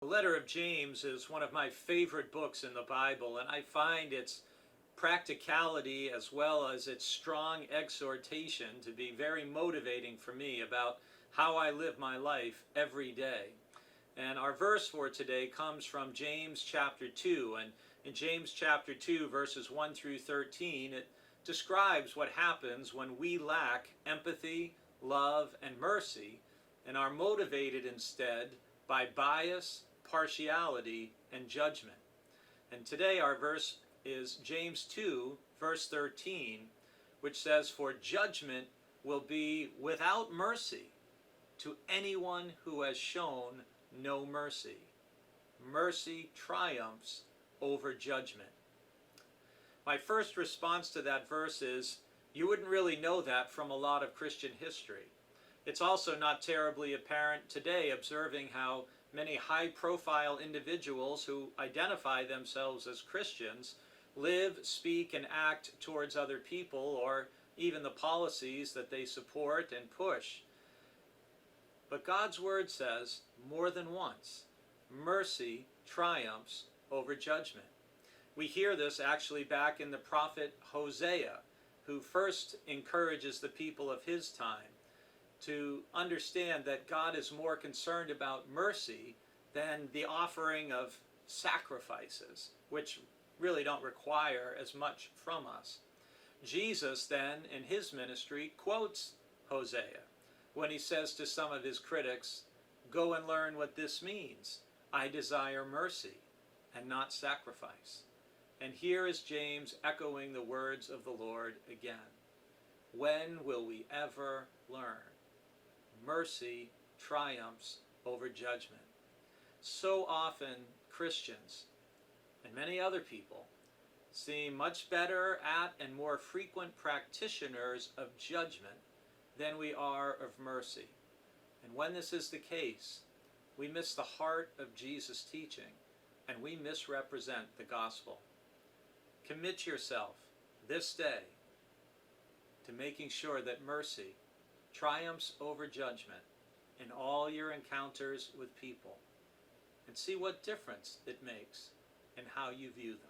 The letter of James is one of my favorite books in the Bible, and I find its practicality as well as its strong exhortation to be very motivating for me about how I live my life every day. And our verse for today comes from James chapter 2. And in James chapter 2, verses 1 through 13, it describes what happens when we lack empathy, love, and mercy, and are motivated instead by bias, partiality, and judgment. And today our verse is James 2, verse 13, which says, "For judgment will be without mercy to anyone who has shown no mercy. Mercy triumphs over judgment." My first response to that verse is, you wouldn't really know that from a lot of Christian history. It's also not terribly apparent today, observing how many high-profile individuals who identify themselves as Christians live, speak, and act towards other people, or even the policies that they support and push. But God's Word says, more than once, mercy triumphs over judgment. We hear this actually back in the prophet Hosea, who first encourages the people of his time to understand that God is more concerned about mercy than the offering of sacrifices, which really don't require as much from us. Jesus then, in his ministry, quotes Hosea when he says to some of his critics, "Go and learn what this means. I desire mercy and not sacrifice." And here is James echoing the words of the Lord again. When will we ever learn? Mercy triumphs over judgment. So often Christians and many other people seem much better at and more frequent practitioners of judgment than we are of mercy. And when this is the case, we miss the heart of Jesus' teaching and we misrepresent the gospel. Commit yourself this day to making sure that mercy triumphs over judgment in all your encounters with people, and see what difference it makes in how you view them.